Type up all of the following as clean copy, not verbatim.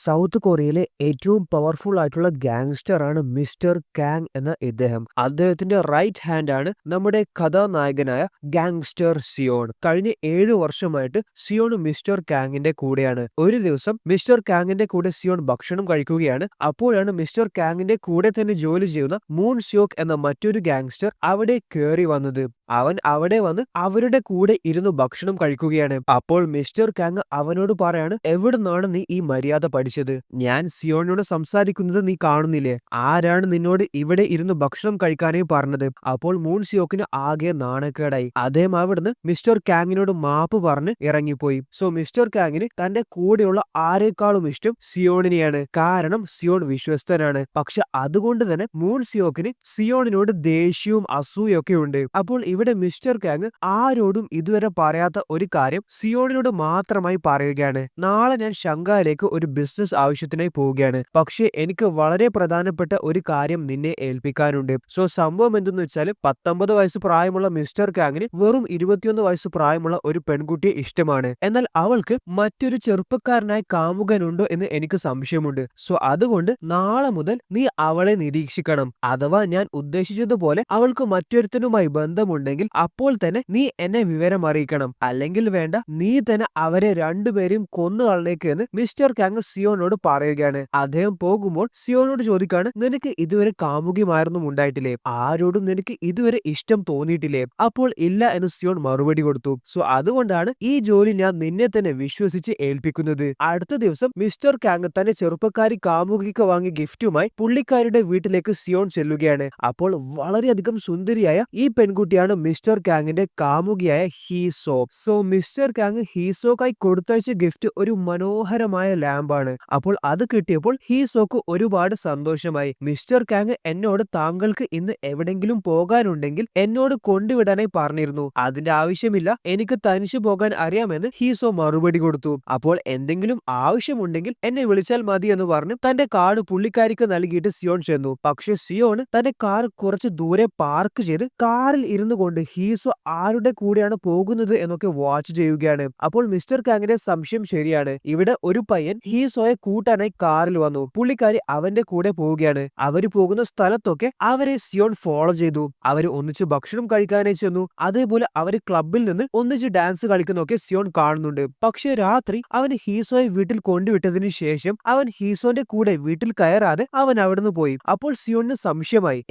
South കൊറിയയിലെ ഏറ്റവും powerful ആയിട്ടുള്ള ഗാങ്സ്റ്ററാണ് mister Kang എന്ന ഇദ്ദേഹം. അദ്ദേഹത്തിന്റെ റൈറ്റ് ഹാൻഡ് ആണ് നമ്മുടെ കഥാനായകനായ ഗാങ്സ്റ്റർ സിയോൺ. കഴിഞ്ഞ 7 വർഷമായിട്ട് സിയോൺ മിസ്റ്റർ കാങ്ങിന്റെ കൂടെയാണ്. ഒരു ദിവസം മിസ്റ്റർ കാങ്ങിന്റെ കൂടെ സിയോൺ ഭക്ഷണം കഴിക്കുകയാണ്. അപ്പോഴാണ് മിസ്റ്റർ കാങ്ങിന്റെ കൂടെ തന്നെ ജോലി ചെയ്യുന്ന മൂൺ സ്യോക് എന്ന മറ്റൊരു ഗാങ്സ്റ്റർ അവിടെ കയറി വന്നത്. അവൻ അവിടെ വന്ന് അവരുടെ കൂടെ ഇരുന്ന് ഭക്ഷണം കഴിക്കുകയാണ്. അപ്പോൾ മിസ്റ്റർ കാങ് അവനോട് പറയാണ്, എവിടുന്നാണ് നീ ഈ മര്യാദ പഠിച്ചത്? ഞാൻ സിയോണിനോട് സംസാരിക്കുന്നത് നീ കാണുന്നില്ലേ? ആരാണ് നിന്നോട് ഇവിടെ ഇരുന്ന് ഭക്ഷണം കഴിക്കാനേ പറഞ്ഞത്? അപ്പോൾ മൂൺ സിയോക്കിന് ആകെ നാണക്കേടായി. അദ്ദേഹം അവിടുന്ന് മിസ്റ്റർ കാങ്ങിനോട് മാപ്പ് പറഞ്ഞ് ഇറങ്ങിപ്പോയി. സോ മിസ്റ്റർ കാങ്ങിന് തന്റെ കൂടെയുള്ള ആരെക്കാളും ഇഷ്ടം സിയോണിനെയാണ്. കാരണം സിയോൺ വിശ്വസ്തനാണ്. പക്ഷെ അതുകൊണ്ട് തന്നെ മൂൺ സിയോക്കിന് സിയോണിനോട് ദേഷ്യവും അസൂയൊക്കെ ഉണ്ട്. അപ്പോൾ ഇവിടെ മിസ്റ്റർ കാങ് ആരോടും ഇതുവരെ പറയാത്ത ഒരു കാര്യം സിയോണിനോട് മാത്രമായി പറയുകയാണ്. നാളെ ഞാൻ ഷങ്കായിലേക്ക് ഒരു ബിസിനസ് ആവശ്യത്തിനായി പോവുകയാണ്. പക്ഷെ എനിക്ക് വളരെ പ്രധാനപ്പെട്ട ഒരു കാര്യം നിന്നെ ഏൽപ്പിക്കാനുണ്ട്. സോ സംഭവം എന്തെന്ന് വെച്ചാൽ 19 വയസ്സ് പ്രായമുള്ള മിസ്റ്റർ കാങ്ങിന് വെറും 21 വയസ്സ് പ്രായമുള്ള ഒരു പെൺകുട്ടിയെ ഇഷ്ടമാണ്. എന്നാൽ അവൾക്ക് മറ്റൊരു ചെറുപ്പക്കാരനായ കാമുകനുണ്ടോ എന്ന് എനിക്ക് സംശയമുണ്ട്. സോ അതുകൊണ്ട് നാളെ മുതൽ നീ അവളെ നിരീക്ഷിക്കണം. അഥവാ ഞാൻ ഉദ്ദേശിച്ചതുപോലെ അവൾക്ക് മറ്റൊരുത്തനുമായി ബന്ധമുണ്ടെങ്കിൽ അപ്പോൾ തന്നെ നീ എന്നെ വിവരം അറിയിക്കണം. അല്ലെങ്കിൽ വേണ്ട, നീ തന്നെ അവരെ രണ്ടുപേരെയും കൊന്നു കളഞ്ഞേക്ക് എന്ന് മിസ്റ്റർ കാങ് സിയോനോട് പറയുകയാണ്. അദ്ദേഹം പോകുമ്പോൾ സിയോനോട് ചോദിക്കാണ്, നിനക്ക് ഇതുവരെ കാമുകിമാരൊന്നും ഉണ്ടായിട്ടില്ലേ? ആരോടും നിനക്ക് ഇതുവരെ ഇഷ്ടം തോന്നിയിട്ടില്ലേ? അപ്പോൾ ഇല്ല എന്ന് സിയോൺ മറുപടി കൊടുത്തു. സോ അതുകൊണ്ടാണ് ഈ ജോലി ഞാൻ നിന്നെ തന്നെ വിശ്വസിച്ച് ഏൽപ്പിക്കുന്നത്. അടുത്ത ദിവസം മിസ്റ്റർ കാങ് തന്റെ ചെറുപ്പക്കാരി കാമുകിക്ക് വാങ്ങിയ ഗിഫ്റ്റുമായി പുള്ളിക്കാരിയുടെ വീട്ടിലേക്ക് സിയോൺ ചെല്ലുകയാണ്. അപ്പോൾ വളരെയധികം സുന്ദരിയായ ഈ പെൺകുട്ടിയാണ് മിസ്റ്റർ കാങ്ങിന്റെ കാമുകിയായ ഹീസോ. സോ മിസ്റ്റർ കാങ് ഹീസോക്കായി കൊടുത്തയച്ച ഗിഫ്റ്റ് ഒരു മനോഹരമായ ലാമ്പാണ്. അപ്പോൾ അത് കിട്ടിയപ്പോൾ ഹീസോക്ക് ഒരുപാട് സന്തോഷമായി. മിസ്റ്റർ കാങ് എന്നോട് താങ്കൾക്ക് ഇന്ന് എവിടെങ്കിലും പോകാനുണ്ടെങ്കിൽ എന്നോട് കൊണ്ടുവിടാനായി പറഞ്ഞിരുന്നു. അതിന്റെ ആവശ്യമില്ല, എനിക്ക് തനിച്ചു പോകാൻ അറിയാമെന്ന് ഹീസോ മറുപടി കൊടുത്തു. അപ്പോൾ എന്തെങ്കിലും ആവശ്യമുണ്ടെങ്കിൽ എന്നെ വിളിച്ചാൽ മതി എന്ന് പറഞ്ഞു തന്റെ കാർഡ് പുള്ളിക്കാരിക്ക് നൽകിയിട്ട് സിയോൺ ചെന്നു. പക്ഷെ സിയോൺ തന്റെ കാർ കുറച്ച് ദൂരെ പാർക്ക് ചെയ്ത് കാറിൽ ഇരുന്നു കൊണ്ട് ഹീസോ ആരുടെ കൂടെയാണ് പോകുന്നത് എന്നൊക്കെ വാച്ച് ചെയ്യുകയാണ്. അപ്പോൾ മിസ്റ്റർ കാങ്ങിന്റെ സംശയം ശരിയാണ്. ഇവിടെ ഒരു പയ്യൻ ഹീസോയെ കൂട്ടാനായി കാറിൽ വന്നു. പുള്ളിക്കാരി അവന്റെ കൂടെ പോവുകയാണ്. അവര് പോകുന്ന സ്ഥലത്തൊക്കെ അവരെ സിയോൺ ഫോളോ ചെയ്തു. അവര് ഒന്നിച്ച് ഭക്ഷണം കഴിക്കാനായി ചെന്നു. അതേപോലെ അവര് ക്ലബിൽ നിന്ന് ഒന്നിച്ച് ഡാൻസ് കളിക്കുന്നൊക്കെ സിയോൺ കാണുന്നുണ്ട്. പക്ഷെ രാത്രി അവൻ ഹീസോയെ വീട്ടിൽ കൊണ്ടുവിട്ടതിന് ശേഷം അവൻ ഹീസോന്റെ കൂടെ വീട്ടിൽ കയറാതെ അവൻ അവിടുന്ന് പോയി. അപ്പോൾ സിയോണിന് സംശയമായി,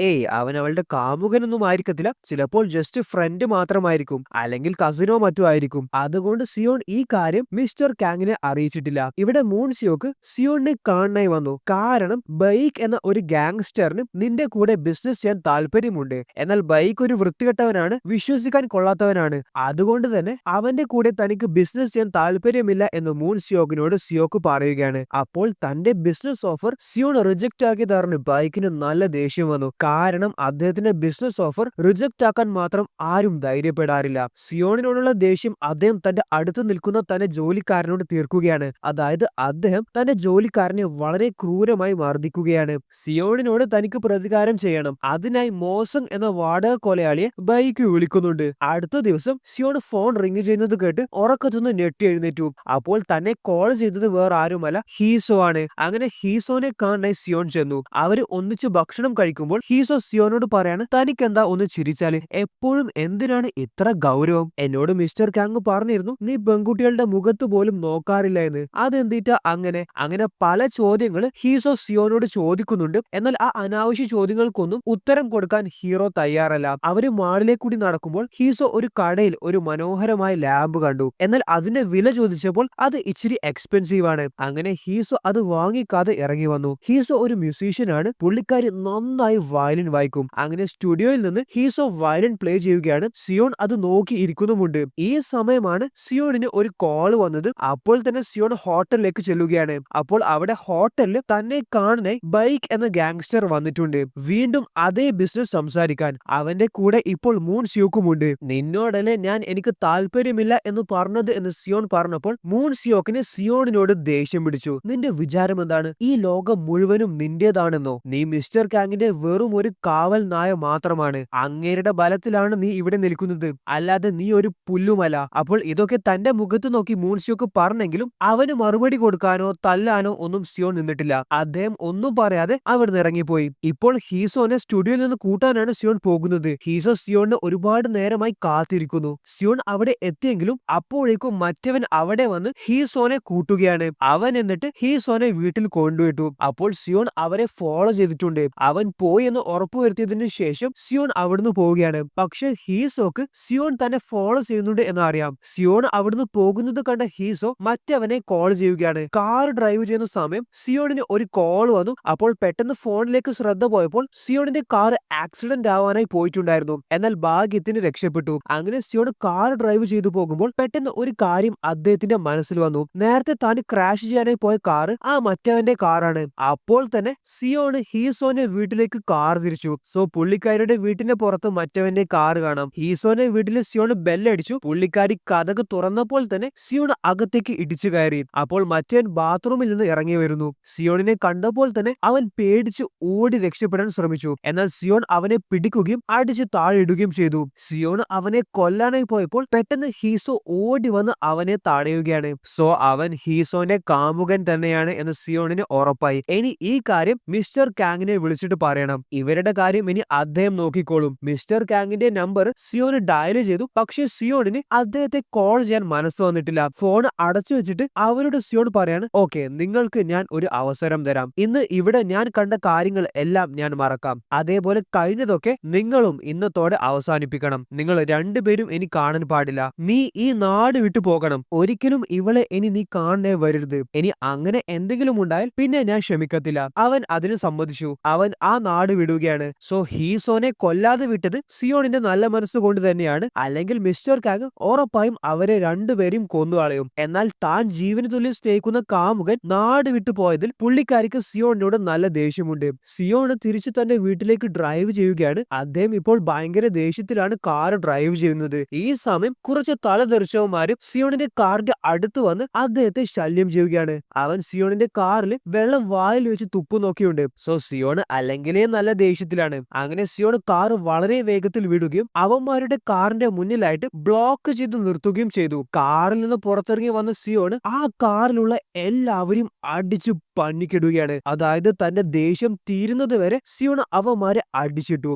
അവൻ അവളുടെ കാമുകനൊന്നും ആയിരിക്കത്തില്ല, ചിലപ്പോൾ ജസ്റ്റ് ഫ്രണ്ട് മാത്രമായിരിക്കും, അല്ലെങ്കിൽ കസിനോ മറ്റോ ആയിരിക്കും. അതുകൊണ്ട് സിയോൺ ഈ കാര്യം മിസ്റ്റർ കാങ്ങിനെ അറിയിച്ചിട്ടില്ല. ഇവിടെ മൂൺ സിയോക്ക് സിയോണിനെ കാണാനായി വന്നു. കാരണം ബൈക്ക് എന്ന ഒരു ഗാങ്സ്റ്ററിന് നിന്റെ കൂടെ ബിസിനസ് ചെയ്യാൻ താല്പര്യമുണ്ട്. എന്നാൽ ബൈക്ക് ഒരു വൃത്തികെട്ടവനാണ്, വിശ്വസിക്കാൻ കൊള്ളാത്തവനാണ്. അതുകൊണ്ട് തന്നെ അവന്റെ കൂടെ തനിക്ക് ബിസിനസ് ചെയ്യാൻ താല്പര്യമില്ല എന്ന് മൂൺ സിയോക്കിനോട് സിയോക്ക് പറയുകയാണ്. അപ്പോൾ തന്റെ ബിസിനസ് ഓഫർ സിയോൺ റിജക്ട് ആക്കിയതാണ് ബൈക്കിന് നല്ല ദേഷ്യം വന്നു. കാരണം അദ്ദേഹത്തിന്റെ ബിസിനസ് ഓഫർ റിജക്ട് ആക്കാൻ മാത്രം ആരും ധൈര്യപ്പെടാറില്ല. സിയോണിനോടുള്ള ദേഷ്യം അദ്ദേഹം തന്റെ അടുത്ത് നിൽക്കുന്ന തന്റെ ജോലിക്കാരനോട് തീർക്കുകയാണ്. അതായത് അദ്ദേഹം തന്റെ ജോലിക്കാരനെ വളരെ ക്രൂരമായി മർദ്ദിക്കുകയാണ്. സിയോണിനോട് തനിക്ക് പ്രതികാരം ചെയ്യണം. അതിനായി മോസങ് എന്ന വാടക കൊലയാളിയെ ബൈക്ക് വിളിക്കുന്നുണ്ട്. അടുത്ത ദിവസം സിയോൺ ഫോൺ റിംഗ് ചെയ്യുന്നത് കേട്ട് ഉറക്കത്തുനിന്ന് ഞെട്ടി എഴുന്നേറ്റു. അപ്പോൾ തന്നെ കോൾ ചെയ്തത് വേറെ ആരുമല്ല, ഹീസോ ആണ്. അങ്ങനെ ഹീസോനെ കാണാനായി സിയോൺ ചെന്നു. അവര് ഒന്നിച്ച് ഭക്ഷണം കഴിക്കുമ്പോൾ ഹീസോ സിയോനോട് പറയാണ്, തനിക്കെന്താ ഒന്ന് ചിരിച്ചാല്? എപ്പോഴും എന്തിനാണ് ഇത്ര ഗൗരവം? എന്നോട് മിസ്റ്റർ കാങ് പറഞ്ഞിരുന്നു നീ പെൺകുട്ടികളുടെ മുഖത്ത് പോലും നോക്കാറില്ല എന്ന്. അതെന്തിട്ടാ അങ്ങനെ? അങ്ങനെ പല ചോദ്യങ്ങൾ ഹീസോ സിയോനോട് ചോദിക്കുന്നുണ്ട്. എന്നാൽ ആ അനാവശ്യ ചോദ്യങ്ങൾക്കൊന്നും ഉത്തരം കൊടുക്കാൻ ഹീറോ തയ്യാറല്ല. അവര് മാളിലേക്ക് കൂടി നടക്കുമ്പോൾ ഹീസോ ഒരു കടയിൽ ഒരു മനോഹരമായ ലാമ്പ് കണ്ടു. എന്നാൽ അതിന്റെ വില ചോദിച്ചപ്പോൾ അത് ഇച്ചിരി എക്സ്പെൻസീവ് ആണ്. അങ്ങനെ ഹീസോ അത് വാങ്ങിക്കാതെ ഇറങ്ങി വന്നു. ഹീസോ ഒരു മ്യൂസീഷ്യൻ ആണ്. പുള്ളിക്കാരി നന്നായി വയലിൻ വായിക്കും. അങ്ങനെ സ്റ്റുഡിയോയിൽ നിന്ന് ഹീസോ വയലിൻ പ്ലേ ചെയ്യുകയാണ്. സിയോൺ അത് നോക്കി ഇരിക്കുന്നുമുണ്ട്. ഈ സമയമാണ് സിയോണിന് ഒരു കോൾ വന്നത്. അപ്പോൾ തന്നെ സിയോൺ ഹോട്ടലിലേക്ക് ചെല്ലുകയാണ്. അപ്പോൾ അവിടെ ഹോട്ടലിൽ തന്നെ കാണാനായി ബൈക്ക് എന്ന ഗാങ്സ്റ്റർ വന്നിട്ടുണ്ട്. വീണ്ടും അതേ ബിസിനസ് സംസാരിക്കാൻ. അവന്റെ കൂടെ ഇപ്പോൾ മൂൺ സിയോക്കുമുണ്ട്. നിന്നോടല്ലേ ഞാൻ എനിക്ക് താല്പര്യമില്ല എന്ന് പറഞ്ഞത് എന്ന് സിയോൺ പറഞ്ഞപ്പോൾ മൂൺ സിയോക്കിന് സിയോണിനോട് ദേഷ്യം പിടിച്ചു. നിന്റെ വിചാരം എന്താണ്? ഈ ലോകം മുഴുവനും നിന്റേതാണെന്നോ? നീ മിസ്റ്റർ കാങ്ങിന്റെ വെറും ഒരു കാവൽ നായ മാത്രമാണ്. അങ്ങേരുടെ ബലത്തിലാണ് നീ ഇവിടെ നിൽക്കുന്നത്, അല്ലാതെ നീ ഒരു പുല്ലുമല്ല. അപ്പോൾ ഇതൊക്കെ തന്റെ മുഖത്ത് നോക്കി മൂൺ സിയോക്ക് പറഞ്ഞെങ്കിലും അവന് മറുപടി കൊടുക്കാനോ തല്ലാനോ ഒന്നും സിയോൺ നിന്നിട്ടില്ല. അദ്ദേഹം ഒന്നും പറയാതെ അവിടുന്ന് ഇറങ്ങിപ്പോയി. ഇപ്പോൾ ഹീസോനെ സ്റ്റുഡിയോയിൽ നിന്ന് കൂട്ടാനാണ് സിയോൺ പോകുന്നത്. ഹീസോ സിയോണിനെ ഒരുപാട് നേരമായി കാത്തിരിക്കുന്നു. സിയോൺ അവിടെ എത്തിയെങ്കിലും അപ്പോഴേക്കും മറ്റവൻ അവിടെ വന്ന് ഹീസോനെ കൂട്ടുകയാണ്. അവൻ എന്നിട്ട് ഹീസോനെ വീട്ടിൽ കൊണ്ടുവിട്ടു. അപ്പോൾ സിയോൺ അവരെ ഫോളോ ചെയ്തിട്ടുണ്ട്. അവൻ പോയി എന്ന് ഉറപ്പുവരുത്തിയതിനു ശേഷം സിയോൺ അവിടുന്ന് പോവുകയാണ്. പക്ഷെ ഹീസോക്ക് സിയോൺ തന്നെ ഫോളോ ചെയ്യുന്നുണ്ട് എന്ന് അറിയാം. സിയോൺ അവിടുന്ന് പോകുന്നത് കണ്ട ഹീസോ മറ്റവനെ കോൾ ചെയ്യുകയാണ്. കാർ ഡ്രൈവ് ചെയ്യുന്ന സമയം സിയോണിന് ഒരു കോൾ വന്നു. അപ്പോൾ പെട്ടെന്ന് ഫോണിലേക്ക് ശ്രദ്ധ പോയപ്പോൾ സിയോണിന്റെ കാർ ആക്സിഡന്റ് ആവാനായി പോയിട്ടുണ്ടായിരുന്നു. എന്നാൽ ഭാഗ്യത്തിന് രക്ഷപ്പെട്ടു. അങ്ങനെ സിയോൺ കാർ ഡ്രൈവ് ചെയ്തു പോകുമ്പോൾ പെട്ടെന്ന് ഒരു കാര്യം അദ്ദേഹത്തിന്റെ മനസ്സിൽ വന്നു. നേരത്തെ താൻ ക്രാഷ് ചെയ്യാനായി പോയ കാർ ആ മറ്റവന്റെ കാറാണ്. അപ്പോൾ തന്നെ സിയോണ് ഹീസോന്റെ വീട്ടിലേക്ക് കാർ തിരിച്ചു. സോ പുള്ളിക്കാരിയുടെ വീട്ടിന്റെ പുറത്ത് മറ്റവന്റെ കാർ കാണാം. ഹീസോന്റെ വീട്ടിൽ സിയോണ് ബെല്ലടിച്ചു. പുള്ളിക്കാരി കതക് തുറന്നപ്പോൾ തന്നെ സിയോൺ അകത്തേക്ക് ഇടിച്ചു കയറി. അപ്പോൾ മറ്റവൻ ബാത്റൂമിൽ നിന്ന് ഇറങ്ങി വരുന്നു. സിയോണിനെ കണ്ടപ്പോൾ തന്നെ അവൻ പേടിച്ച് ഓടി രക്ഷപ്പെടാൻ ശ്രമിച്ചു. എന്നാൽ സിയോൺ അവനെ പിടിക്കുകയും അടിച്ച് താഴെ ഇടുകയും ചെയ്തു. സിയോൺ അവനെ കൊല്ലാനായി പോയപ്പോൾ പെട്ടെന്ന് ഹീസോ ഓടി വന്ന് അവനെ തടയുകയാണ്. സോ അവൻ ഹീസോന്റെ കാമുകൻ തന്നെയാണ് എന്ന് സിയോണിന് ഉറപ്പായി. ഇനി ഈ കാര്യം മിസ്റ്റർ കാങ്ങിനെ വിളിച്ചിട്ട് പറയണം. ഇവരുടെ കാര്യം ഇനി അദ്ദേഹം നോക്കിക്കോളും. മിസ്റ്റർ കാങ്ങിന്റെ നമ്പർ സിയോന് ഡയൽ ചെയ്തു. പക്ഷെ സിയോണിന് അദ്ദേഹത്തെ കോൾ ചെയ്യാൻ മനസ്സ് വന്നിട്ടില്ല. ഫോൺ അടച്ചു വെച്ചിട്ട് അവരോട് സിയോൺ പറയാണ്, ഓക്കെ, നിങ്ങൾക്ക് ഞാൻ ഒരു അവസരം തരാം. ഇന്ന് ഇവിടെ ഞാൻ കണ്ട കാര്യങ്ങൾ എല്ലാം ഞാൻ മറക്കാം. അതേപോലെ കഴിഞ്ഞതൊക്കെ നിങ്ങളും ഇന്നത്തോടെ അവസാനിപ്പിക്കണം. നിങ്ങൾ രണ്ടുപേരും ഇനി കാണാൻ പാടില്ല. നീ ഈ നാട് വിട്ടു പോകണം. ഒരിക്കലും ഇവളെ ഇനി നീ കാണണേ വരരുത്. ഇനി അങ്ങനെ എന്തെങ്കിലും ഉണ്ടായാൽ പിന്നെ ഞാൻ ക്ഷമിക്കത്തില്ല. അവൻ അതിന് സമ്മതിച്ചു. അവൻ ആ നാട് വിടുകയാണ്. സോ ഹീസോനെ കൊല്ലാതെ വിട്ടത് സിയോണിന്റെ നല്ല മനസ്സുകൊണ്ട് തന്നെയാണ്. അല്ലെങ്കിൽ മിസ്റ്റർ കാങ് ഉറപ്പായും അവരെ രണ്ടുപേരും കൊന്നുകളയും. എന്നാൽ താൻ ജീവന് തുല്യം സ്നേഹിക്കുന്ന കാമുകൻ നാട് വിട്ടു പോയതിൽ പുള്ളിക്കാരിക്ക് സിയോണിനോട് നല്ല ദേഷ്യമുണ്ട്. സിയോണ് തിരിച്ചു തന്റെ വീട്ടിലേക്ക് ഡ്രൈവ് ചെയ്യുകയാണ്. അദ്ദേഹം ഇപ്പോൾ ഭയങ്കര ദേഷ്യത്തിലാണ് കാർ ഡ്രൈവ് ചെയ്യുന്നത്. ഈ സമയം കുറച്ച് തലതെറിച്ചവന്മാരും സിയോണിന്റെ കാറിന്റെ അടുത്ത് വന്ന് അദ്ദേഹത്തെ ശല്യം ചെയ്യുകയാണ്. അവൻ സിയോണിന്റെ കാറിൽ വെള്ളം വായിൽ വെച്ച് തുപ്പു നോക്കിയുണ്ട്. സോ സിയോണ് അല്ലെങ്കിലേ നല്ല ദേഷ്യത്തിലാണ്. അങ്ങനെ സിയോൺ കാർ വളരെ വേഗത്തിൽ വിടുകയും അവന്മാരുടെ കാറിന്റെ മുന്നിലായിട്ട് ബ്ലോക്ക് ചെയ്ത് നിർത്തുകയും ചെയ്തു. കാറിൽ നിന്ന് പുറത്തിറങ്ങി വന്ന സിയോൺ ആ കാറിലുള്ള എല്ലാവരും അടിച്ചു പണിക്കിടുകയാണ്. അതായത് തന്റെ ദേഷ്യം തീരുന്നത് വരെ സിയോൺ അവന്മാരെ അടിച്ചിട്ടു.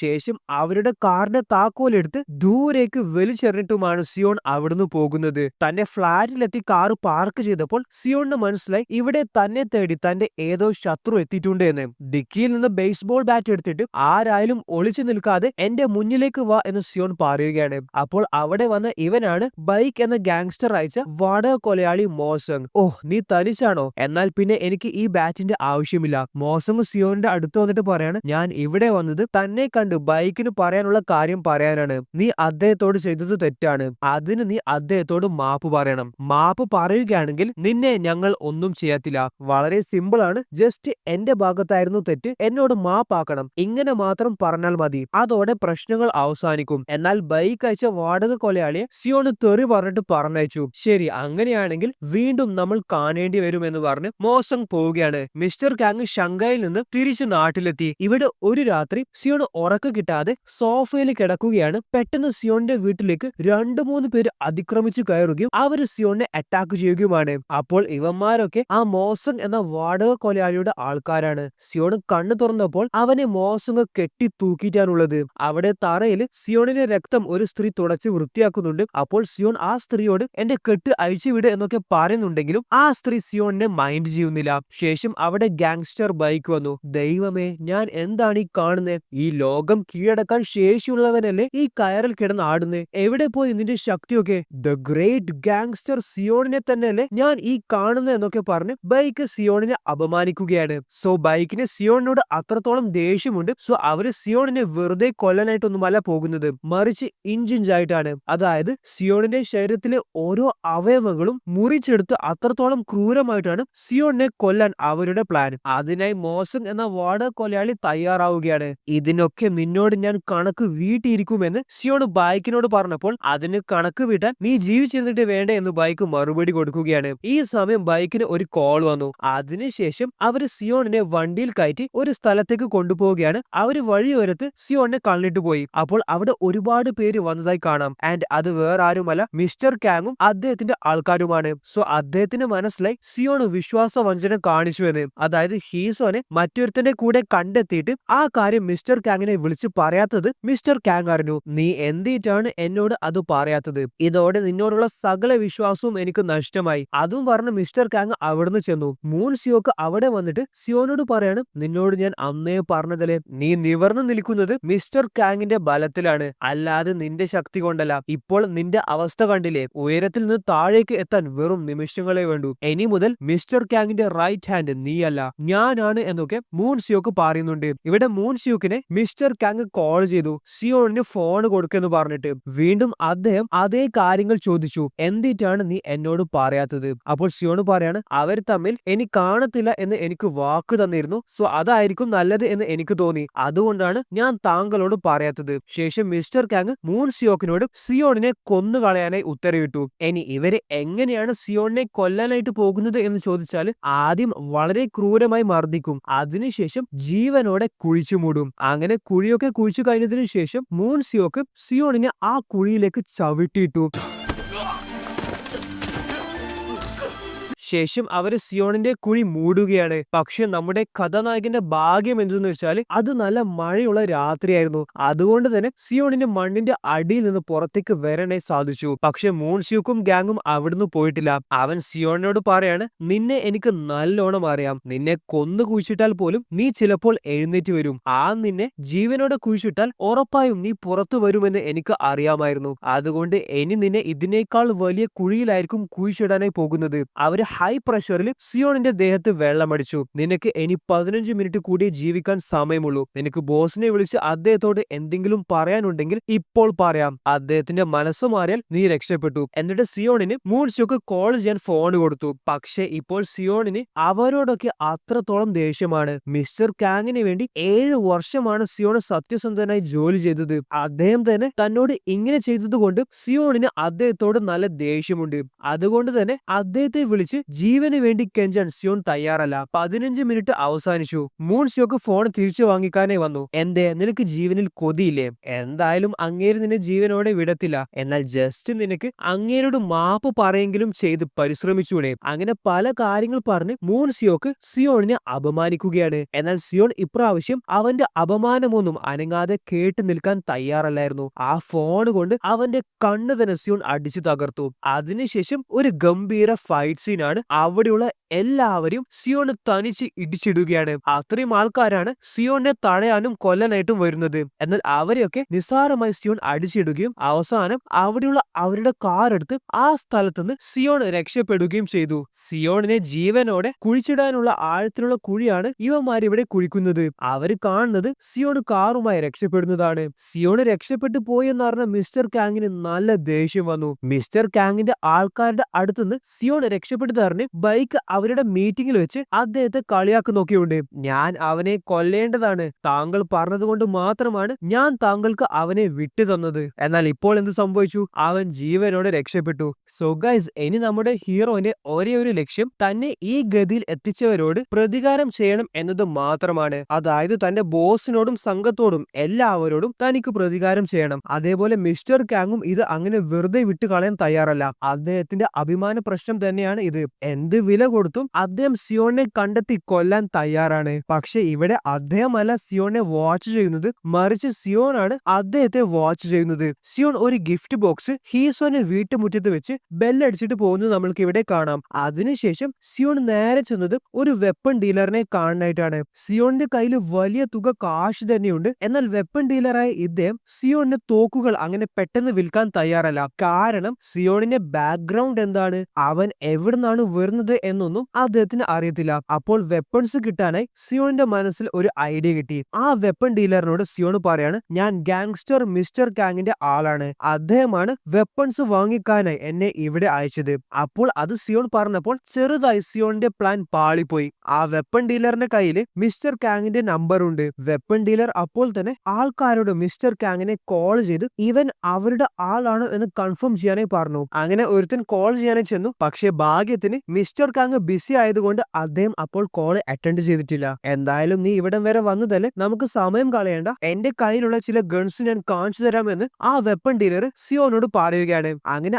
ശേഷം അവരുടെ കാറിന്റെ താക്കോലെടുത്ത് ദൂരേക്ക് വലിച്ചെറിഞ്ഞിട്ടുമാണ് സിയോൺ അവിടുന്ന് പോകുന്നത്. തന്റെ ഫ്ളാറ്റിലെത്തി കാർ പാർക്ക് ചെയ്തപ്പോൾ സിയോണിന് മനസ്സിലായി ഇവിടെ തന്നെ തേടി തന്റെ ഏതോ ശത്രു എത്തിയിട്ടുണ്ട് എന്ന്. ഡിക്കിയിൽ നിന്ന് ബേസ്ബോൾ ബാറ്റ് എടുത്തിട്ട് ആരായാലും ഒളിച്ചു നിൽക്കാതെ എന്റെ മുന്നിലേക്ക് വാ എന്ന് സിയോൺ പറയുകയാണ്. അപ്പോൾ അവിടെ വന്ന ഇവനാണ് ബൈക്ക് എന്ന ഗാങ്സ്റ്റർ അയച്ച വാടക കൊലയാളി മോസങ്. ഓ, നീ തനിച്ചാണോ? എന്നാൽ പിന്നെ എനിക്ക് ഈ ബാറ്റിന്റെ ആവശ്യമില്ല. മോസങ് സിയോണിന്റെ അടുത്ത് വന്നിട്ട് പറയാണ്, ഞാൻ ഇവിടെ വന്നത് തന്നെ ബൈക്കിന് പറയാനുള്ള കാര്യം പറയാനാണ്. നീ അദ്ദേഹത്തോട് ചെയ്തത് തെറ്റാണ്. അതിന് നീ അദ്ദേഹത്തോട് മാപ്പ് പറയണം. മാപ്പ് പറയുകയാണെങ്കിൽ നിന്നെ ഞങ്ങൾ ഒന്നും ചെയ്യത്തില്ല. വളരെ സിമ്പിൾ ആണ്. ജസ്റ്റ് എന്റെ ഭാഗത്തായിരുന്നു തെറ്റ്, എന്നോട് മാപ്പാക്കണം. ഇങ്ങനെ മാത്രം പറഞ്ഞാൽ മതി. അതോടെ പ്രശ്നങ്ങൾ അവസാനിക്കും. എന്നാൽ ബൈക്ക് അയച്ച വാടക കൊലയാളിയെ സിയോണ് തെറി പറഞ്ഞിട്ട് പറഞ്ഞയച്ചു. ശരി, അങ്ങനെയാണെങ്കിൽ വീണ്ടും നമ്മൾ കാണേണ്ടി വരും എന്ന് പറഞ്ഞ് മോസങ് പോവുകയാണ്. മിസ്റ്റർ കാങ് ഷങ്കായിൽ നിന്ന് തിരിച്ചു നാട്ടിലെത്തി. ഇവിടെ ഒരു രാത്രി സിയോൺ ഉറക്കം കിട്ടാതെ സോഫയിൽ കിടക്കുകയാണ്. പെട്ടെന്ന് സിയോണിന്റെ വീട്ടിലേക്ക് 2-3 പേര് അതിക്രമിച്ചു കയറുകയും അവര് സിയോണിനെ അറ്റാക്ക് ചെയ്യുകയുമാണ്. അപ്പോൾ ഇവന്മാരൊക്കെ ആ മോസങ് എന്ന വാടക കൊലയാളിയുടെ ആൾക്കാരാണ്. സിയോൺ കണ്ണു തുറന്നപ്പോൾ അവനെ മോസങ് കെട്ടി തൂക്കിയിട്ടാണുള്ളത്. അവിടെ തറയിൽ സിയോണിന്റെ രക്തം ഒരു സ്ത്രീ തുടച്ച് വൃത്തിയാക്കുന്നുണ്ട്. അപ്പോൾ സിയോൺ ആ സ്ത്രീയോട് എന്റെ കെട്ട് അഴിച്ചുവിട് എന്നൊക്കെ പറയുന്നുണ്ടെങ്കിലും ആ സ്ത്രീ സിയോണിനെ മൈൻഡ് ചെയ്യുന്നില്ല. ശേഷം അവിടെ ഗാങ്സ്റ്റർ ബൈക്ക് വന്നു. ദൈവമേ, ഞാൻ എന്താണ് ഈ കാണുന്നത്? ഈ ലോകം കീഴടക്കാൻ ശേഷിയുള്ളവനല്ലേ ഈ കയറിൽ കിടന്ന് ആടുന്നേ? എവിടെ പോയി നിന്റെ ശക്തിയൊക്കെ? ദ ഗ്രേറ്റ് ഗാങ്സ്റ്റർ സിയോണിനെ തന്നെയല്ലേ ഞാൻ ഈ കാണുന്നത് എന്നൊക്കെ പറഞ്ഞ് ബൈക്ക് സിയോണിനെ അപമാനിക്കുകയാണ്. സോ ബൈക്കിന് സിയോണിനോട് അത്രത്തോളം ദേഷ്യമുണ്ട്. സോ അവര് സിയോണിനെ വെറുതെ കൊല്ലാനായിട്ടൊന്നുമല്ല പോകുന്നത്, മറിച്ച് ഇഞ്ചിഞ്ചായിട്ടാണ്. അതായത് സിയോണിന്റെ ശരീരത്തിലെ ഓരോ അവയവങ്ങളും മുറിച്ചെടുത്ത് അത്രത്തോളം ക്രൂരമായിട്ടാണ് സിയോണിനെ കൊല്ലാൻ അവരുടെ പ്ലാൻ. അതിനായി മോസങ് എന്ന വാടക കൊലയാളി തയ്യാറാവുകയാണ്. ഇതിനൊക്കെ നിന്നോട് ഞാൻ കണക്ക് വീട്ടിയിരിക്കുമെന്ന് സിയോൺ ബൈക്കിനോട് പറഞ്ഞപ്പോൾ അതിന് കണക്ക് വീട്ടാൻ നീ ജീവിച്ചിരുന്നിട്ട് വേണ്ട എന്ന് ബൈക്ക് മറുപടി കൊടുക്കുകയാണ്. ഈ സമയം ബൈക്കിന് ഒരു കോൾ വന്നു. അതിനുശേഷം അവര് സിയോണിനെ വണ്ടിയിൽ കയറ്റി ഒരു സ്ഥലത്തേക്ക് കൊണ്ടുപോവുകയാണ്. അവര് വഴിയോരത്ത് സിയോണിനെ കണ്ടിട്ട് പോയി. അപ്പോൾ അവിടെ ഒരുപാട് പേര് വന്നതായി കാണാം. ആൻഡ് അത് വേറെ ആരുമല്ല, മിസ്റ്റർ കാങ്ങും അദ്ദേഹത്തിന്റെ ആൾക്കാരുമാണ്. സോ അദ്ദേഹത്തിന് മനസ്സിലായി സിയോൺ വിശ്വാസവഞ്ചന കാണിച്ചു എന്ന്. അതായത് ഹീസോനെ മറ്റൊരുത്തന്റെ കൂടെ കണ്ടെത്തിയിട്ട് ആ കാര്യം മിസ്റ്റർ കാങ്ങിനെ വിളിച്ച് പറയാത്തത് മിസ്റ്റർ കാങ് അറിഞ്ഞു. നീ എന്തിട്ടാണ് എന്നോട് അത് പറയാത്തത്? ഇതോടെ നിന്നോടുള്ള സകല വിശ്വാസവും എനിക്ക് നഷ്ടമായി. അതും പറഞ്ഞ് മിസ്റ്റർ കാങ് അവിടുന്ന് ചെന്നു. മൂൺ സിയോക്ക് അവിടെ വന്നിട്ട് സിയോനോട് പറയാണ്, നിന്നോട് ഞാൻ അന്നേ പറഞ്ഞതല്ലേ, നീ നിവർന്നു നിൽക്കുന്നത് മിസ്റ്റർ കാങ്ങിന്റെ ബലത്തിലാണ്, അല്ലാതെ നിന്റെ ശക്തി കൊണ്ടല്ല. ഇപ്പോൾ നിന്റെ അവസ്ഥ കണ്ടില്ലേ? ഉയരത്തിൽ നിന്ന് താഴേക്ക് എത്താൻ വെറും നിമിഷങ്ങളെ വേണ്ടൂ. ഇനി മുതൽ മിസ്റ്റർ കാങ്ങിന്റെ റൈറ്റ് ഹാൻഡ് നീയല്ല, ഞാനാണ് എന്നൊക്കെ മൂൺ സിയോക്ക് പറയുന്നുണ്ട്. ഇവിടെ മൂൺ സിയോക്കിനെ മിസ്റ്റർ കാങ് കോൾ ചെയ്തു, സിയോണിന് ഫോൺ കൊടുക്കെന്ന് പറഞ്ഞിട്ട്. വീണ്ടും അദ്ദേഹം അതേ കാര്യങ്ങൾ ചോദിച്ചു, എന്തിട്ടാണ് നീ എന്നോട് പറയാത്തത്? അപ്പോൾ സിയോൺ പറയാണ്, അവർ തമ്മിൽ ഇനി കാണത്തില്ല എന്ന് എനിക്ക് വാക്ക് തന്നിരുന്നു. സോ അതായിരിക്കും നല്ലത് എന്ന് എനിക്ക് തോന്നി, അതുകൊണ്ടാണ് ഞാൻ താങ്കളോട് പറയാത്തത്. ശേഷം മിസ്റ്റർ കാങ് മൂൺ സിയോക്കിനോട് സിയോണിനെ കൊന്നുകളയാനായി ഉത്തരവിട്ടു. ഇനി ഇവര് എങ്ങനെയാണ് സിയോണിനെ കൊല്ലാനായിട്ട് പോകുന്നത് എന്ന് ചോദിച്ചാൽ, ആദ്യം വളരെ ക്രൂരമായി മർദ്ദിക്കും, അതിനുശേഷം ജീവനോടെ കുഴിച്ചു മൂടും. അങ്ങനെ കുഴിയൊക്കെ കുഴിച്ചു കഴിഞ്ഞതിനു ശേഷം മൂൺ സിയോക്ക് സിയോണിനെ ആ കുഴിയിലേക്ക് ചവിട്ടിയിട്ടു. ശേഷം അവര് സിയോണിന്റെ കുഴി മൂടുകയാണ്. പക്ഷെ നമ്മുടെ കഥാനായകന്റെ ഭാഗ്യം എന്തെന്ന് വെച്ചാൽ അത് നല്ല മഴയുള്ള രാത്രിയായിരുന്നു. അതുകൊണ്ട് തന്നെ സിയോണിന് മണ്ണിന്റെ അടിയിൽ നിന്ന് പുറത്തേക്ക് വരാനായി സാധിച്ചു. പക്ഷെ മൂൺ സിയോക്കും ഗാങ്ങും അവിടുന്ന് പോയിട്ടില്ല. അവൻ സിയോണിനോട് പറയാണ്, നിന്നെ എനിക്ക് നല്ലോണം അറിയാം, നിന്നെ കൊന്നു കുഴിച്ചിട്ടാൽ പോലും നീ ചിലപ്പോൾ എഴുന്നേറ്റ് വരും. നിന്നെ ജീവനോടെ കുഴിച്ചിട്ടാൽ ഉറപ്പായും നീ പുറത്തു വരുമെന്ന് എനിക്ക് അറിയാമായിരുന്നു. അതുകൊണ്ട് ഇനി നിന്നെ ഇതിനേക്കാൾ വലിയ കുഴിയിലായിരിക്കും കുഴിച്ചിടാനായി പോകുന്നത്. അവര് ഹൈ പ്രഷറിൽ സിയോണിന്റെ ദേഹത്ത് വെള്ളമടിച്ചു. നിനക്ക് ഇനി 15 മിനിറ്റ് കൂടി ജീവിക്കാൻ സമയമുള്ളൂ. നിനക്ക് ബോസിനെ വിളിച്ച് അദ്ദേഹത്തോട് എന്തെങ്കിലും പറയാനുണ്ടെങ്കിൽ ഇപ്പോൾ പറയാം. അദ്ദേഹത്തിന്റെ മനസ്സ് മാറിയാൽ നീ രക്ഷപ്പെട്ടു. എന്നിട്ട് സിയോണിന് മൂൺ സിയോക്ക് കോൾ ചെയ്യാൻ ഫോൺ കൊടുത്തു. പക്ഷെ ഇപ്പോൾ സിയോണിന് അവരോടൊക്കെ അത്രത്തോളം ദേഷ്യമാണ്. മിസ്റ്റർ കാങ്ങിന് വേണ്ടി 7 വർഷമാണ് സിയോൺ സത്യസന്ധനായി ജോലി ചെയ്തത്. അദ്ദേഹം തന്നെ തന്നോട് ഇങ്ങനെ ചെയ്തത് കൊണ്ട് സിയോണിന് അദ്ദേഹത്തോട് നല്ല ദേഷ്യമുണ്ട്. അതുകൊണ്ട് തന്നെ അദ്ദേഹത്തെ വിളിച്ച് ജീവന് വേണ്ടി കെഞ്ചാൻ സിയോൺ തയ്യാറല്ല. 15 മിനിറ്റ് അവസാനിച്ചു. മൂൺ സിയോക്ക് ഫോൺ തിരിച്ചു വാങ്ങിക്കാനായി വന്നു. എന്തേ, നിനക്ക് ജീവനിൽ കൊതിയില്ലേ? എന്തായാലും അങ്ങേര് നിന്നെ ജീവനോടെ വിടത്തില്ല. എന്നാൽ ജസ്റ്റ് നിനക്ക് അങ്ങേരോട് മാപ്പ് പറയെങ്കിലും ചെയ്ത് പരിശ്രമിച്ചൂടെ? അങ്ങനെ പല കാര്യങ്ങൾ പറഞ്ഞ് മൂൺ സിയോക്ക് സിയോണിനെ അപമാനിക്കുകയാണ്. എന്നാൽ സിയോൺ ഇപ്രാവശ്യം അവന്റെ അപമാനമൊന്നും അനങ്ങാതെ കേട്ടു നിൽക്കാൻ തയ്യാറല്ലായിരുന്നു. ആ ഫോൺ കൊണ്ട് അവന്റെ കണ്ണ് തന്നെ സിയോൺ അടിച്ചു തകർത്തു. അതിനുശേഷം ഒരു ഗംഭീര ഫൈറ്റ് സീനാണ്. അവിടെയുള്ള എല്ലാവരും സിയോണ് തനിച്ച് ഇടിച്ചിടുകയാണ്. അത്രയും ആൾക്കാരാണ് സിയോണിനെ തടയാനും കൊല്ലാനായിട്ടും വരുന്നത്. എന്നാൽ അവരെയൊക്കെ നിസ്സാരമായി സിയോൺ അടിച്ചിടുകയും അവസാനം അവിടെയുള്ള അവരുടെ കാർ എടുത്ത് ആ സ്ഥലത്തുനിന്ന് സിയോൺ രക്ഷപ്പെടുകയും ചെയ്തു. സിയോണിനെ ജീവനോടെ കുഴിച്ചിടാനുള്ള ആഴത്തിലുള്ള കുഴിയാണ് ഇവന്മാരിവിടെ കുഴിക്കുന്നത്. അവര് കാണുന്നത് സിയോൺ കാറുമായി രക്ഷപ്പെടുന്നതാണ്. സിയോണ് രക്ഷപ്പെട്ടു പോയെന്നറിഞ്ഞ മിസ്റ്റർ കാങ്ങിന് നല്ല ദേഷ്യം വന്നു. മിസ്റ്റർ കാങ്ങിന്റെ ആൾക്കാരുടെ അടുത്തുനിന്ന് സിയോൺ രക്ഷപ്പെട്ടു ബൈക്ക് അവരുടെ മീറ്റിംഗിൽ വെച്ച് അദ്ദേഹത്തെ കളിയാക്കുന്നൊക്കെയുണ്ട്. ഞാൻ അവനെ കൊല്ലേണ്ടതാണ്, താങ്കൾ പറഞ്ഞതുകൊണ്ട് മാത്രമാണ് ഞാൻ താങ്കൾക്ക് അവനെ വിട്ടു തന്നത്. എന്നാൽ ഇപ്പോൾ എന്ത് സംഭവിച്ചു? അവൻ ജീവനോടെ രക്ഷപ്പെട്ടു. സോ ഗൈസ്, ഇനി നമ്മുടെ ഹീറോന്റെ ഒരേ ഒരു ലക്ഷ്യം തന്നെ ഈ ഗതിയിൽ എത്തിച്ചവരോട് പ്രതികാരം ചെയ്യണം എന്നത് മാത്രമാണ്. അതായത് തന്റെ ബോസിനോടും സംഘത്തോടും എല്ലാവരോടും തനിക്ക് പ്രതികാരം ചെയ്യണം. അതേപോലെ മിസ്റ്റർ കാങ്ങും ഇത് അങ്ങനെ വെറുതെ വിട്ടുകളയാൻ തയ്യാറല്ല. അദ്ദേഹത്തിന്റെ അഭിമാന പ്രശ്നം തന്നെയാണ് ഇത്. എന്ത് വില കൊടുത്തും അദ്ദേഹം സിയോണിനെ കണ്ടെത്തി കൊല്ലാൻ തയ്യാറാണ്. പക്ഷെ ഇവിടെ അദ്ദേഹമല്ല സിയോണിനെ വാച്ച് ചെയ്യുന്നത്, മറിച്ച് സിയോണാണ് അദ്ദേഹത്തെ വാച്ച് ചെയ്യുന്നത്. സിയോൺ ഒരു ഗിഫ്റ്റ് ബോക്സ് ഹീസോന്റെ വീട്ടുമുറ്റത്ത് വെച്ച് ബെല്ലടിച്ചിട്ട് പോകുന്നത് നമ്മൾക്ക് ഇവിടെ കാണാം. അതിനുശേഷം സിയോൺ നേരെ ചെന്നത് ഒരു വെപ്പൺ ഡീലറിനെ കാണാനായിട്ടാണ്. സിയോണിന്റെ കയ്യിൽ വലിയ തുക കാശ് തന്നെയുണ്ട്. എന്നാൽ വെപ്പൺ ഡീലറായ ഇദ്ദേഹം സിയോണിന് തോക്കുകൾ അങ്ങനെ പെട്ടെന്ന് വിൽക്കാൻ തയ്യാറല്ല. കാരണം സിയോണിന്റെ ബാക്ക്ഗ്രൗണ്ട് എന്താണ്, അവൻ എവിടുന്നാണ് വരുന്നത് എന്നൊന്നും അദ്ദേഹത്തിന് അറിയത്തില്ല. അപ്പോൾ വെപ്പൺസ് കിട്ടാനായി സിയോണിന്റെ മനസ്സിൽ ഒരു ഐഡിയ കിട്ടി. ആ വെപ്പൺ ഡീലറിനോട് സിയോൺ പറയാണ്, ഞാൻ ഗാങ്സ്റ്റർ മിസ്റ്റർ കാങ്ങിന്റെ ആളാണ്, അദ്ദേഹമാണ് വെപ്പൺസ് വാങ്ങിക്കാനായി എന്നെ ഇവിടെ അയച്ചത്. അപ്പോൾ അത് സിയോൺ പറഞ്ഞപ്പോൾ ചെറുതായി സിയോണിന്റെ പ്ലാൻ പാളിപ്പോയി. ആ വെപ്പൺ ഡീലറിന്റെ കയ്യിൽ മിസ്റ്റർ കാങ്ങിന്റെ നമ്പർ ഉണ്ട്. വെപ്പൺ ഡീലർ അപ്പോൾ തന്നെ ആൾക്കാരോട് മിസ്റ്റർ കാങ്ങിനെ കോൾ ചെയ്ത് ഇവൻ അവരുടെ ആളാണ് എന്ന് കൺഫേം ചെയ്യാനായി പറഞ്ഞു. അങ്ങനെ ഒരുത്തൻ കോൾ ചെയ്യാനായി ചെന്നു. പക്ഷെ ഭാഗ്യത്തിന് മിസ്റ്റർ കാങ് ബിസി ആയതുകൊണ്ട് അദ്ദേഹം അപ്പോൾ കോൾ അറ്റൻഡ് ചെയ്തിട്ടില്ല. എന്തായാലും നീ ഇവിടം വരെ വന്നതല്ലേ, നമുക്ക് സമയം കളയണ്ട, എന്റെ കയ്യിലുള്ള ചില ഗൺസ് ഞാൻ കാണിച്ചു തരാമെന്ന് ആ വെപ്പൺ ഡീലർ സിയോനോട് പറയുകയാണ്. അങ്ങനെ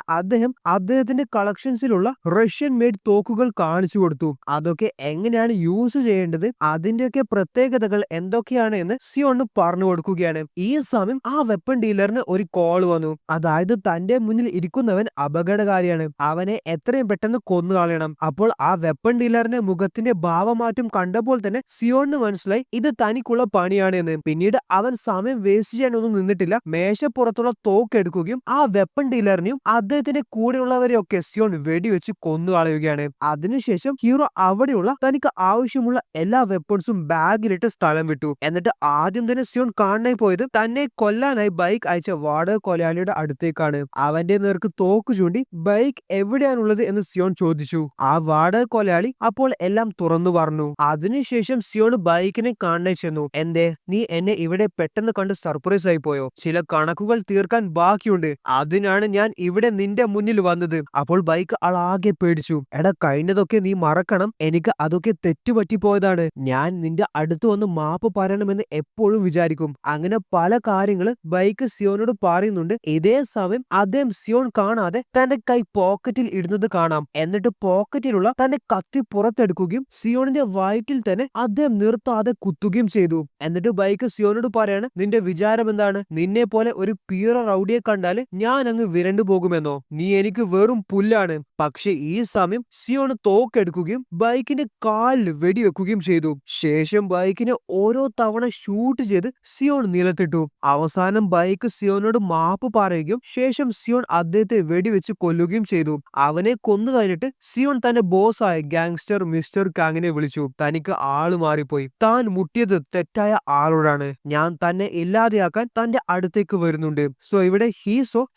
അദ്ദേഹത്തിന്റെ കളക്ഷൻസിലുള്ള റഷ്യൻ മെയ്ഡ് തോക്കുകൾ കാണിച്ചു കൊടുത്തു. അതൊക്കെ എങ്ങനെയാണ് യൂസ് ചെയ്യേണ്ടത്, അതിന്റെയൊക്കെ പ്രത്യേകതകൾ എന്തൊക്കെയാണ് എന്ന് സിയോണ് പറഞ്ഞു കൊടുക്കുകയാണ്. ഈ സമയം ആ വെപ്പൺ ഡീലറിന് ഒരു കോൾ വന്നു. അതായത് തന്റെ മുന്നിൽ ഇരിക്കുന്നവൻ അപകടകാരിയാണ്, അവനെ എത്രയും പെട്ടെന്ന് കൊന്നു കളയണം. അപ്പോൾ ആ വെപ്പൺ ഡീലറിന്റെ മുഖത്തിന്റെ ഭാവമാറ്റം കണ്ടപ്പോൾ തന്നെ സിയോണിന് മനസ്സിലായി ഇത് തനിക്കുള്ള പണിയാണ് എന്ന്. പിന്നീട് അവൻ സമയം വേസ്റ്റ് ചെയ്യാനൊന്നും നിന്നിട്ടില്ല. മേശപ്പുറത്തുള്ള തോക്ക് എടുക്കുകയും ആ വെപ്പൺ ഡീലറിനെയും അദ്ദേഹത്തിന്റെ കൂടെയുള്ളവരെയൊക്കെ സിയോൺ വെടിവെച്ച് കൊന്നു കളയുകയാണ്. അതിനുശേഷം ഹീറോ അവിടെയുള്ള തനിക്ക് ആവശ്യമുള്ള എല്ലാ വെപ്പൺസും ബാഗിലിട്ട് സ്ഥലം വിട്ടു. എന്നിട്ട് ആദ്യം തന്നെ സിയോൺ കാണാനായി പോയത് തന്നെ കൊല്ലാനായി ബൈക്ക് അയച്ച വാടക കൊലയാളിയുടെ അടുത്തേക്കാണ്. അവന്റെ നേർക്ക് തോക്ക് ചൂണ്ടി ബൈക്ക് എവിടെയാണുള്ളത് എന്ന് സിയോൺ ചോദിച്ചു. ആ വാടക കൊലയാളി അപ്പോൾ എല്ലാം തുറന്നു പറഞ്ഞു. അതിനുശേഷം സിയോൺ ബൈക്കിനെ കാണാനായി ചെന്നു. എന്തേ, നീ എന്നെ ഇവിടെ പെട്ടെന്ന് കണ്ട് സർപ്രൈസ് ആയി പോയോ? ചില കണക്കുകൾ തീർക്കാൻ ബാക്കിയുണ്ട്, അതിനാണ് ഞാൻ ഇവിടെ നിന്റെ മുന്നിൽ വന്നത്. അപ്പോൾ ബൈക്ക് ആളാകെ പേടിച്ചു. എടാ, കഴിഞ്ഞതൊക്കെ നീ മറക്കണം, എനിക്ക് അതൊക്കെ തെറ്റുപറ്റിപ്പോയതാണ്, ഞാൻ നിന്റെ അടുത്ത് വന്ന് മാപ്പ് പറയണമെന്ന് എപ്പോഴും വിചാരിക്കും. അങ്ങനെ പല കാര്യങ്ങള് ബൈക്ക് സിയോനോട് പറയുന്നുണ്ട്. ഇതേ സമയം അദ്ദേഹം സിയോൺ കാണാതെ തന്റെ കൈ പോക്കറ്റിൽ ഇടുന്നത് കാണാം. എന്നിട്ട് പോക്കറ്റിലുള്ള തന്റെ കത്തി പുറത്തെടുക്കുകയും സിയോണിന്റെ വയറ്റിൽ തന്നെ അദ്ദേഹം നിർത്താതെ കുത്തുകയും ചെയ്തു. എന്നിട്ട് ബൈക്ക് സിയോനോട് പറയാണ്, നിന്റെ വിചാരം എന്താണ്? നിന്നെ പോലെ ഒരു പീറ റൗഡിയെ കണ്ടാല് ഞാൻ അങ്ങ് വിരണ്ടു പോകുമെന്നോ? നീ എനിക്ക് വെറും പുല്ലാണ്. പക്ഷെ ഈ സമയം സിയോൺ തോക്കെടുക്കുകയും ബൈക്കിന്റെ കാലിൽ വെടിവെക്കുകയും ചെയ്തു. ശേഷം ബൈക്കിനെ ഓരോ തവണ ഷൂട്ട് ചെയ്ത് സിയോൺ നിലത്തിട്ടു. അവസാനം ബൈക്ക് സിയോനോട് മാപ്പ് പറയുകയും ശേഷം സിയോൺ അദ്ദേഹത്തെ വെടിവെച്ച് കൊല്ലുകയും ചെയ്തു. അവനെ കൊന്നു കഴിഞ്ഞിട്ട് സിയോൺ തന്റെ ബോസായ ഗാങ്സ്റ്റർ മിസ്റ്റർ കാങ്ങിനെ വിളിച്ചു. തനിക്ക് ആള് മാറിപ്പോയി, താൻ മുട്ടിയത് തെറ്റായ ആളോടാണ്, ഞാൻ തന്നെ ഇല്ലാതെയാക്കാൻ തന്റെ അടുത്തേക്ക് വരുന്നുണ്ട്. സോ ഇവിടെ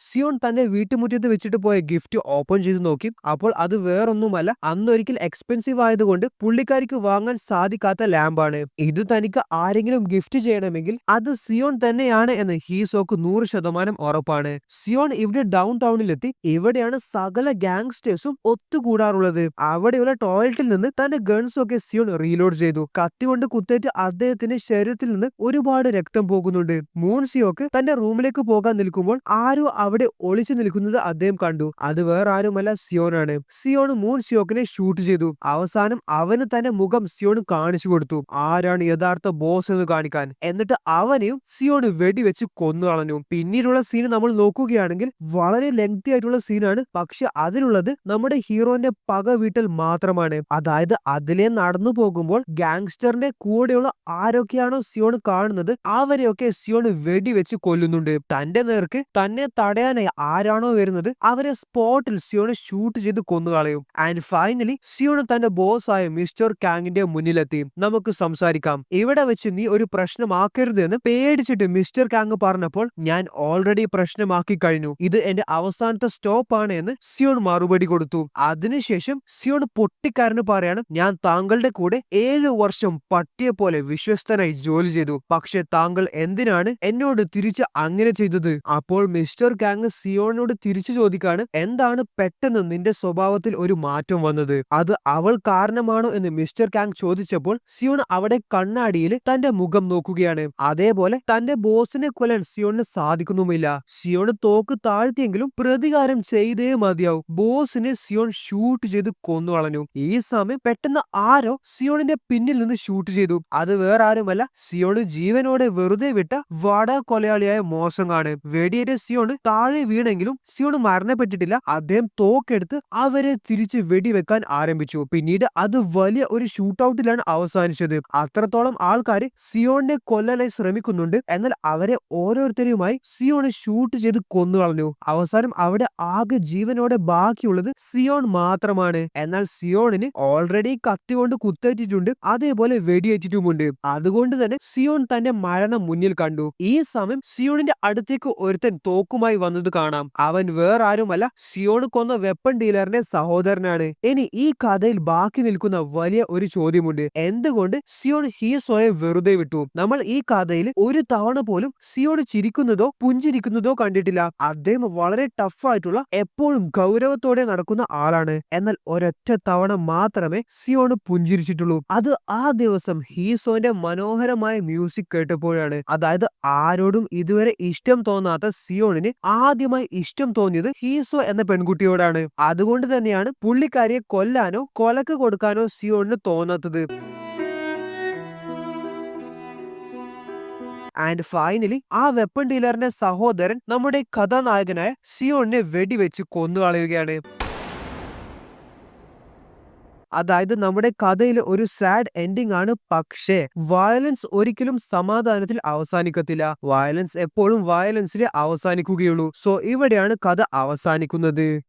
സിയോൺ തന്റെ വീട്ടുമുറ്റത്ത് വെച്ചിട്ട് പോയ ഗിഫ്റ്റ് ഓപ്പൺ ചെയ്ത് നോക്കി. അപ്പോൾ അത് വേറൊന്നുമല്ല, അന്നൊരിക്കൽ എക്സ്പെൻസീവ് ആയതുകൊണ്ട് പുള്ളിക്കാരിക്ക് വാങ്ങാൻ സാധിക്കാത്ത ലാമ്പാണ്. ഇത് തനിക്ക് ആരെങ്കിലും ഗിഫ്റ്റ് ചെയ്യണമെങ്കിൽ അത് സിയോൺ തന്നെയാണ് എന്ന് ഹീസോക്ക് 100% ഉറപ്പാണ്. സിയോൺ ഇവിടെ ഡൗൺ ടൗണിലെത്തി. ഇവിടെയാണ് സകല ഗാങ്സ്റ്റേഴ്സും ഒത്തുകൂടാറുള്ളത്. അവിടെയുള്ള ടോയ്ലറ്റിൽ നിന്ന് തന്റെ ഗൺസ് ഒക്കെ സിയോൺ റീലോഡ് ചെയ്തു. കത്തി കൊണ്ട് കുത്തേറ്റ് അദ്ദേഹത്തിന്റെ ശരീരത്തിൽ നിന്ന് ഒരുപാട് രക്തം പോകുന്നുണ്ട്. മൂൺസിയോക്ക് തന്റെ റൂമിലേക്ക് പോകാൻ നിൽക്കുമ്പോൾ ആരോ അവിടെ ഒളിച്ചു നിൽക്കുന്നത് അദ്ദേഹം കണ്ടു. അത് വേറെ ആരുമല്ല, സിയോനാണ്. സിയോൺ മൂൺസിയോക്കിനെ ഷൂട്ട് ചെയ്തു. അവസാനം അവന് തന്റെ മുഖം സിയോൺ കാണിച്ചു കൊടുത്തു, ആരാണ് യഥാർത്ഥ ബോസ് എന്ന് കാണിക്കാൻ. എന്നിട്ട് അവനെയും സിയോൺ വെടിവെച്ച് കൊന്നു കളഞ്ഞു. പിന്നീടുള്ള സീൻ നമ്മൾ നോക്കുകയാണെങ്കിൽ വളരെ ലെങ്തി ആയിട്ടുള്ള സീനാണ്. പക്ഷെ അതിലുള്ളത് നമ്മുടെ ഹീറോന്റെ പക വീട്ടൽ മാത്രമാണ്. അതായത് അതിലെ നടന്നു പോകുമ്പോൾ ഗാങ്സ്റ്ററിന്റെ കൂടെയുള്ള ആരൊക്കെയാണോ സിയോൺ കാണുന്നത് അവരെയൊക്കെ സിയോൺ വെടിവെച്ച് കൊല്ലുന്നുണ്ട്. തന്റെ നേർക്ക് തന്നെ തടയാനായി ആരാണോ വരുന്നത് അവരെ സ്പോട്ടിൽ സിയോൺ ഷൂട്ട് ചെയ്ത് കൊന്നുകളയും. ആൻഡ് ഫൈനലി സിയോൺ തന്റെ ബോസ് ആയ മിസ്റ്റർ കാങ്ങിന്റെ മുന്നിലെത്തി. നമുക്ക് സംസാരിക്കാം, ഇവിടെ വെച്ച് നീ ഒരു പ്രശ്നമാക്കരുത് എന്ന് പേടിച്ചിട്ട് മിസ്റ്റർ കാങ് പറഞ്ഞപ്പോൾ ഞാൻ ഓൾറെഡി പ്രശ്നമാക്കി കഴിഞ്ഞു, ഇത് എന്റെ അവസാനത്തെ സ്റ്റോപ്പ് ആണ് എന്ന് സിയോൺ മറുപടി കൊടുത്തു. അതിനുശേഷം സിയോൺ പൊട്ടിക്കാരന് പറയാണ്, ഞാൻ താങ്കളുടെ കൂടെ 7 വർഷം പട്ടിയെ പോലെ വിശ്വസ്തനായി ജോലി ചെയ്തു, പക്ഷെ താങ്കൾ എന്തിനാണ് എന്നോട് തിരിച്ച് അങ്ങനെ ചെയ്തത്? അപ്പോൾ മിസ്റ്റർ കാങ് സിയോണിനോട് തിരിച്ചു ചോദിക്കാണ്, എന്താണ് പെട്ടെന്ന് നിന്റെ സ്വഭാവത്തിൽ ഒരു മാറ്റം വന്നത്? അത് അവൾ കാരണമാണോ എന്ന് മിസ്റ്റർ കാങ് ചോദിച്ചപ്പോൾ സിയോൺ അവിടെ കണ്ണാടിയിൽ തന്റെ മുഖം നോക്കുകയാണ്. അതേപോലെ തന്റെ ബോസിനെ കൊല്ലാൻ സിയോണിന് സാധിക്കുന്നുമില്ല. സിയോൺ തോക്ക് താഴ്ത്തിയെങ്കിലും പ്രതികാരം ചെയ്തേ മതിയാവും. ബോസിനെ സിയോൺ ഷൂട്ട് ചെയ്ത് കൊന്നു കളഞ്ഞു. ഈ സമയം പെട്ടെന്ന് ആരോ സിയോണിന്റെ പിന്നിൽ നിന്ന് ഷൂട്ട് ചെയ്തു. അത് വേറെ ആരുമല്ല, സിയോൺ ജീവനോടെ വെറുതെ വിട്ട വാടക കൊലയാളിയായ മോസങ്ങാണ്. വെടിയേറ്റ സിയോൺ താഴെ വീണെങ്കിലും സിയോൺ മരണപ്പെട്ടിട്ടില്ല. അദ്ദേഹം തോക്കെടുത്ത് അവരെ തിരിച്ച് വെടിവെക്കാൻ ആരംഭിച്ചു. പിന്നീട് അത് വലിയ ഒരു ഷൂട്ടൌട്ടിലാണ് അവസാനിച്ചത്. അത്രത്തോളം ആൾക്കാര് സിയോണിനെ കൊല്ലാനായി ശ്രമിക്കുന്നുണ്ട്. എന്നാൽ അവരെ ഓരോരുത്തരുമായി സിയോൺ ഷൂട്ട് ചെയ്ത് കൊന്നു കളഞ്ഞു. അവസാനം അവിടെ ആകെ ജീവനോടെ ബാക്കിയുള്ളത് സിയോൺ മാത്രമാണ്. എന്നാൽ സിയോണിന് ഓൾറെഡി കത്തി കൊണ്ട് കുത്തേറ്റിട്ടുണ്ട്, അതേപോലെ വെടിയേറ്റിട്ടുമുണ്ട്. അതുകൊണ്ട് തന്നെ സിയോൺ തന്റെ മരണം മുന്നിൽ കണ്ടു. ഈ സമയം സിയോണിന്റെ അടുത്തേക്ക് ഒരുത്തൻ തോക്കുമായി വന്നത് കാണാം. അവൻ വേറെ ആരുമല്ല, സിയോൺ കൊന്ന വെപ്പൺ ഡീലറിന്റെ സഹോദരനാണ്. ഇനി ഈ കഥയിൽ ബാക്കി നിൽക്കുന്ന വലിയ ഒരു ചോദ്യമുണ്ട്: എന്തുകൊണ്ട് സിയോൺ ഹീസോയെ വെറുതെ വിട്ടു? നമ്മൾ ഈ കഥയിൽ ഒരു തവണ പോലും സിയോൺ ചിരിക്കുന്നതോ പുഞ്ചിരിക്കുന്നതോ കണ്ടിട്ടില്ല. അദ്ദേഹം വളരെ ടഫായിട്ടുള്ള, എപ്പോഴും ഗൗരവത്തോടെ നടക്കുന്ന ആളാണ്. എന്നാൽ ഒരൊറ്റ തവണ മാത്രമേ സിയോൺ പുഞ്ചിരിച്ചിട്ടുള്ളൂ. അത് ആ ദിവസം ഹീസോന്റെ മനോഹരമായ മ്യൂസിക് കേട്ടപ്പോഴാണ്. അതായത് ആരോടും ഇതുവരെ ഇഷ്ടം തോന്നാത്ത സിയോണിന് ആദ്യമായി ഇഷ്ടം തോന്നിയത് ഹീസോ എന്ന പെൺകുട്ടിയോടാണ്. അതുകൊണ്ട് തന്നെയാണ് പുള്ളിക്കാരിയെ കൊല്ലാനോ കൊലക്ക് കൊടുക്കാനോ സിയോണിന് തോന്നാത്തത്. ആൻഡ് ഫൈനലി ആ വെപ്പൺ ഡീലറിന്റെ സഹോദരൻ നമ്മുടെ കഥാനായകനായ സിയോണിനെ വെടിവെച്ച് കൊന്നുകളയുകയാണ്. അതായത് നമ്മുടെ കഥയിൽ ഒരു സാഡ് എൻഡിംഗ് ആണ്. പക്ഷേ വയലൻസ് ഒരിക്കലും സമാധാനത്തിൽ അവസാനിക്കത്തില്ല. വയലൻസ് എപ്പോഴും വയലൻസിലെ അവസാനിക്കുകയുള്ളൂ. സോ ഇവിടെയാണ് കഥ അവസാനിക്കുന്നത്.